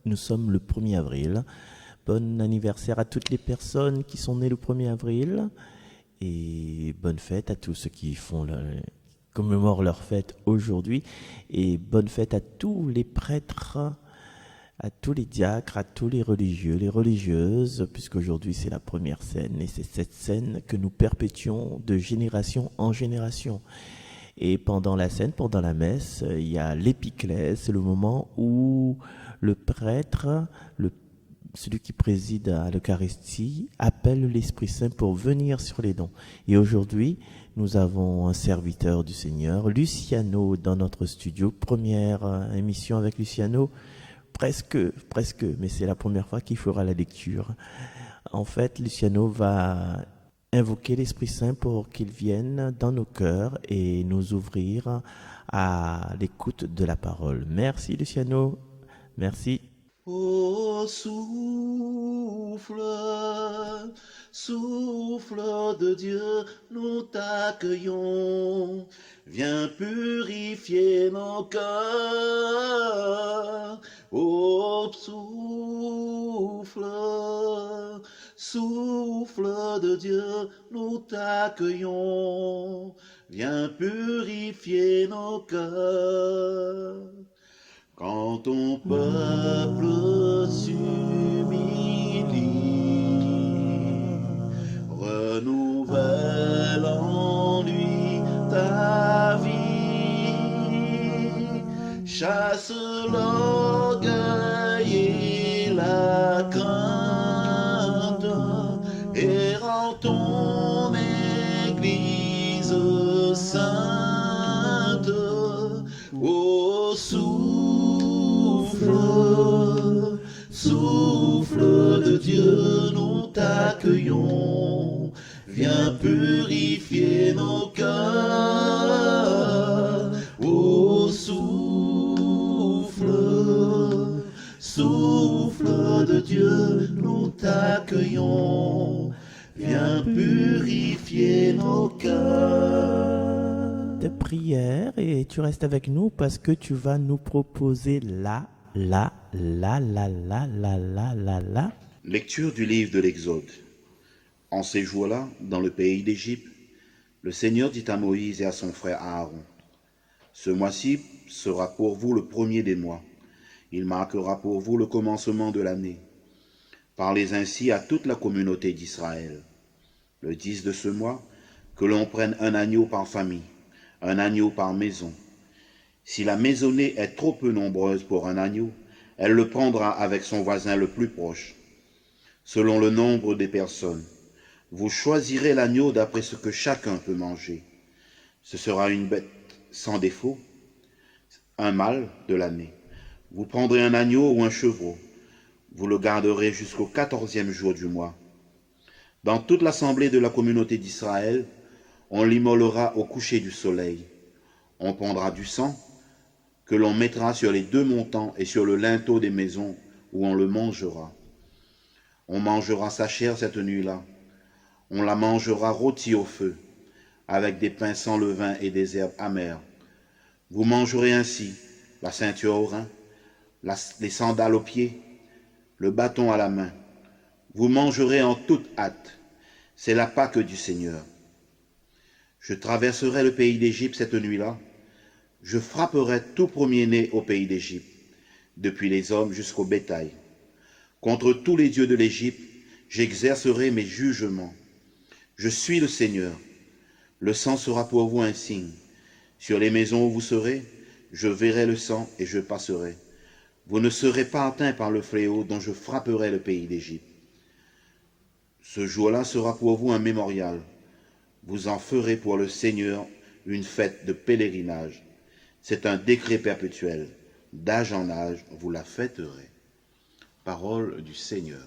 nous sommes le 1er avril. Bon anniversaire à toutes les personnes qui sont nées le 1er avril. Et bonne fête à tous ceux qui commémorent leur fête aujourd'hui. Et bonne fête à tous les prêtres, à tous les diacres, à tous les religieux, les religieuses, puisqu'aujourd'hui c'est la première scène. Et c'est cette scène que nous perpétuons de génération en génération. Et pendant la scène, pendant la messe, il y a l'épiclèse, c'est le moment où le prêtre, celui qui préside à l'Eucharistie, appelle l'Esprit Saint pour venir sur les dons. Et aujourd'hui, nous avons un serviteur du Seigneur, Luciano, dans notre studio. Première émission avec Luciano, presque, mais c'est la première fois qu'il fera la lecture. En fait, Luciano va invoquer l'Esprit Saint pour qu'il vienne dans nos cœurs et nous ouvrir à l'écoute de la parole. Merci Luciano, merci. Ô souffle, souffle de Dieu, nous t'accueillons. Viens purifier nos cœurs. Ô souffle, souffle de Dieu, nous t'accueillons. Viens purifier nos cœurs. Quand ton peuple s'humilie, renouvelle en lui ta vie, chasse l'orgueil et la crainte, et rends ton Église sainte. Ô souffle de Dieu, nous t'accueillons. Viens purifier nos cœurs. Ô souffle de Dieu, nous t'accueillons. Viens purifier nos cœurs. De prière, et tu restes avec nous parce que tu vas nous proposer la. Lecture du livre de l'Exode. En ces jours-là, dans le pays d'Égypte, le Seigneur dit à Moïse et à son frère Aaron, « Ce mois-ci sera pour vous le premier des mois. Il marquera pour vous le commencement de l'année. Parlez ainsi à toute la communauté d'Israël. Le 10 de ce mois, que l'on prenne un agneau par famille, un agneau par maison. Si la maisonnée est trop peu nombreuse pour un agneau, elle le prendra avec son voisin le plus proche. Selon le nombre des personnes, vous choisirez l'agneau d'après ce que chacun peut manger. Ce sera une bête sans défaut, un mâle de l'année. Vous prendrez un agneau ou un chevreau. Vous le garderez jusqu'au 14e jour du mois. Dans toute l'assemblée de la communauté d'Israël, on l'immolera au coucher du soleil. On prendra du sang que l'on mettra sur les deux montants et sur le linteau des maisons où on le mangera. On mangera sa chair cette nuit-là. On la mangera rôtie au feu, avec des pains sans levain et des herbes amères. Vous mangerez ainsi la ceinture au rein, les sandales aux pieds, le bâton à la main. Vous mangerez en toute hâte. C'est la Pâque du Seigneur. Je traverserai le pays d'Égypte cette nuit-là. Je frapperai tout premier-né au pays d'Égypte, depuis les hommes jusqu'au bétail. Contre tous les dieux de l'Égypte, j'exercerai mes jugements. Je suis le Seigneur. Le sang sera pour vous un signe. Sur les maisons où vous serez, je verrai le sang et je passerai. Vous ne serez pas atteints par le fléau dont je frapperai le pays d'Égypte. Ce jour-là sera pour vous un mémorial. Vous en ferez pour le Seigneur une fête de pèlerinage. C'est un décret perpétuel. D'âge en âge, vous la fêterez. Parole du Seigneur.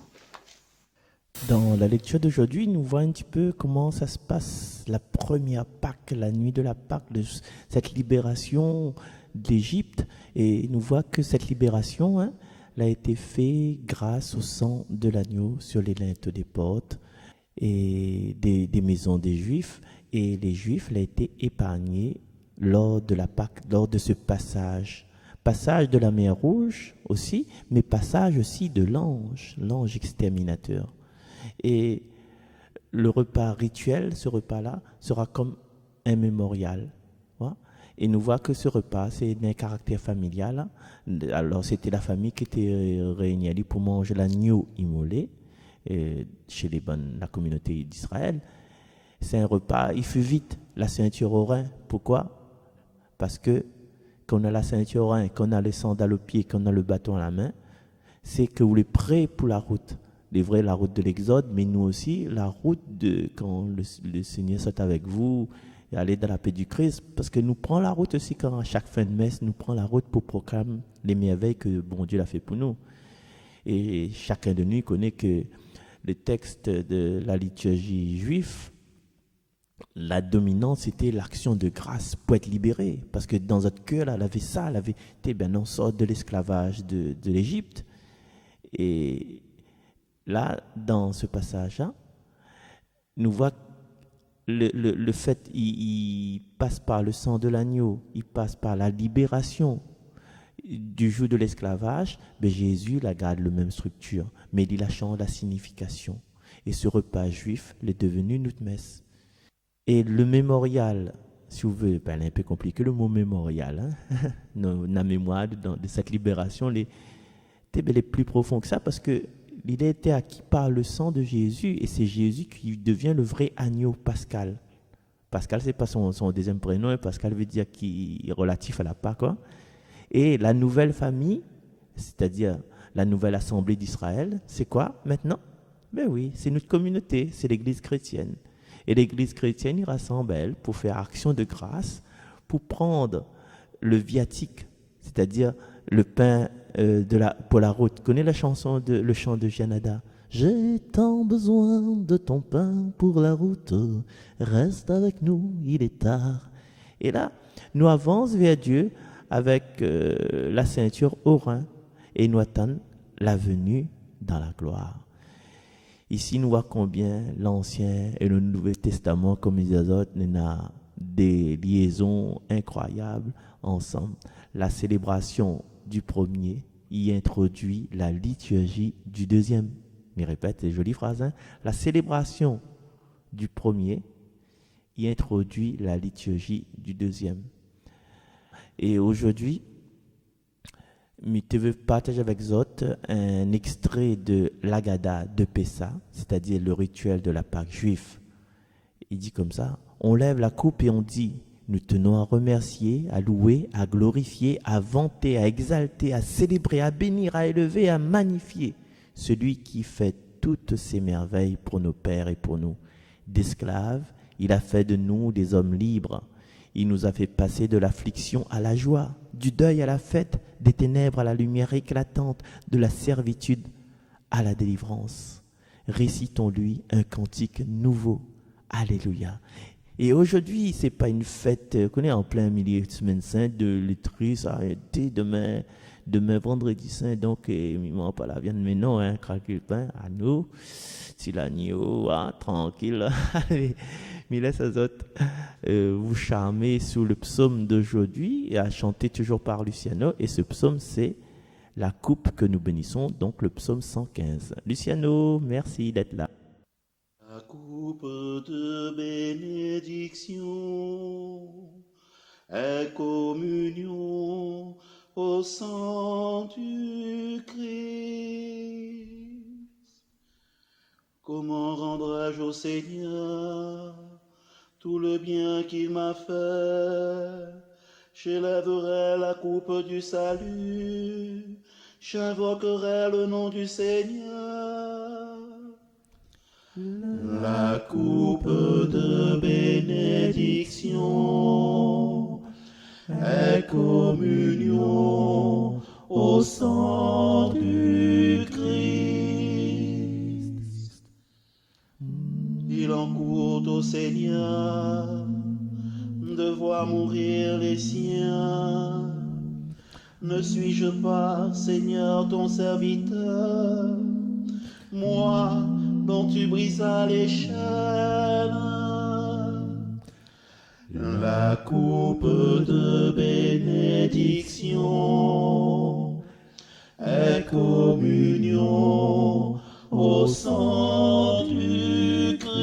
Dans la lecture d'aujourd'hui, nous voyons un petit peu comment ça se passe, la première Pâque, la nuit de la Pâque, de cette libération d'Égypte. Et nous voyons que cette libération elle a été faite grâce au sang de l'agneau sur les linteaux des portes et des maisons des Juifs. Et les Juifs l'ont été épargnés lors de la Pâque, lors de ce passage Passage de la mer Rouge aussi, mais passage aussi de l'ange exterminateur. Et le repas rituel, ce repas-là, sera comme un mémorial. Voilà. Et nous voyons que ce repas, c'est d'un caractère familial. Alors, c'était la famille qui était réunie pour manger l'agneau immolé chez la communauté d'Israël. C'est un repas, il fut vite la ceinture au rein. Pourquoi? Parce que quand on a la ceinture au rein, qu'on a les sandales aux pieds, qu'on a le bâton à la main, c'est que vous êtes prêts pour la route. Les vrais, la route de l'Exode, mais nous aussi, la route de quand le Seigneur soit avec vous et aller dans la paix du Christ. Parce que nous prenons la route aussi quand à chaque fin de messe, nous prenons la route pour proclamer les merveilles que bon Dieu a fait pour nous. Et chacun de nous connaît que le texte de la liturgie juive, la dominante, c'était l'action de grâce pour être libéré. Parce que dans notre cœur, elle avait ça, elle avait été, on sort de l'esclavage de l'Égypte. Et là, dans ce passage-là, nous voyons le fait, il passe par le sang de l'agneau, il passe par la libération du joug de l'esclavage, mais Jésus la garde la même structure, mais il a changé la signification. Et ce repas juif est devenu notre messe. Et le mémorial, si vous voulez, c'est un peu compliqué le mot mémorial, la mémoire de cette libération, les plus profond que ça, parce que il a été acquis par le sang de Jésus, et c'est Jésus qui devient le vrai agneau pascal. Pascal, c'est pas son deuxième prénom, et Pascal veut dire qu'il est relatif à la Pâque. Et la nouvelle famille, c'est-à-dire la nouvelle assemblée d'Israël, c'est quoi maintenant? Ben oui, c'est notre communauté, c'est l'église chrétienne. Et l'église chrétienne, il rassemble elle pour faire action de grâce, pour prendre le viatique, c'est-à-dire le pain pour la route. Tu connais la chanson, le chant de Janada? J'ai tant besoin de ton pain pour la route, reste avec nous, il est tard. Et là, nous avançons vers Dieu avec la ceinture au rein et nous attendons la venue dans la gloire. Ici, nous voyons combien l'Ancien et le Nouveau Testament, comme les autres, ont des liaisons incroyables ensemble. La célébration du premier y introduit la liturgie du deuxième. Je répète, c'est une jolie phrase. La célébration du premier y introduit la liturgie du deuxième. Et aujourd'hui, je veux partager avec vous un extrait de l'Agada de Pessa, c'est-à-dire le rituel de la Pâque juive. Il dit comme ça: on lève la coupe et on dit: nous tenons à remercier, à louer, à glorifier, à vanter, à exalter, à célébrer, à bénir, à élever, à magnifier celui qui fait toutes ces merveilles pour nos pères et pour nous. D'esclaves, il a fait de nous des hommes libres. Il nous a fait passer de l'affliction à la joie, du deuil à la fête, des ténèbres à la lumière éclatante, de la servitude à la délivrance. Récitons-lui un cantique nouveau. Alléluia. Et aujourd'hui, ce n'est pas une fête qu'on est en plein milieu de semaine sainte, de l'Étrie, ça a été demain vendredi saint, donc il ne mange pas la viande, mais non, craquer le pain, à nous, si l'agneau, tranquille, allez, mais laisse les autres vous charmer sous le psaume d'aujourd'hui, et à chanter toujours par Luciano, et ce psaume, c'est la coupe que nous bénissons, donc le psaume 115. Luciano, merci d'être là. La coupe de bénédiction est communion au sang du Christ. Comment rendrai-je au Seigneur tout le bien qu'il m'a fait? J'élèverai la coupe du salut, j'invoquerai le nom du Seigneur. La coupe de bénédiction est communion au sang du Christ. Il encourt au Seigneur de voir mourir les siens. Ne suis-je pas, Seigneur, ton serviteur, moi dont tu brisas les chaînes? la coupe de bénédiction est communion au sang du Christ.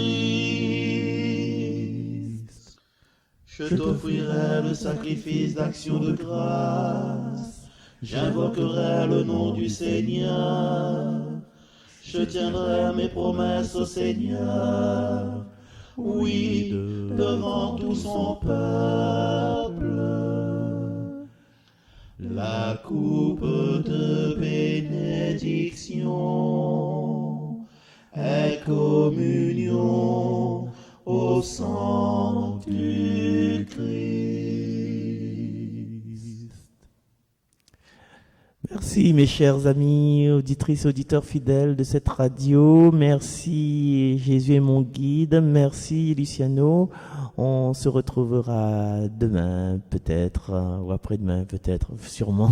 Je t'offrirai le sacrifice d'action de grâce, j'invoquerai le nom du Seigneur, je tiendrai mes promesses au Seigneur, oui, devant tout son peuple. La coupe de bénédiction est communion au sang du Christ. Merci mes chers amis, auditrices, auditeurs fidèles de cette radio. Merci Jésus est mon guide. Merci Luciano. On se retrouvera demain peut-être, ou après-demain peut-être, sûrement.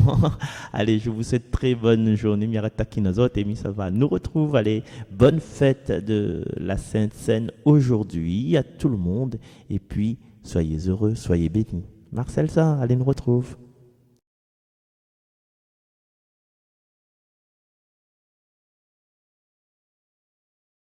Allez, je vous souhaite très bonne journée. Mirata Kinazot et Misava nous retrouve. Allez, bonne fête de la Sainte Seine aujourd'hui à tout le monde. Et puis, soyez heureux, soyez bénis. Marcel, ça, allez, nous retrouve.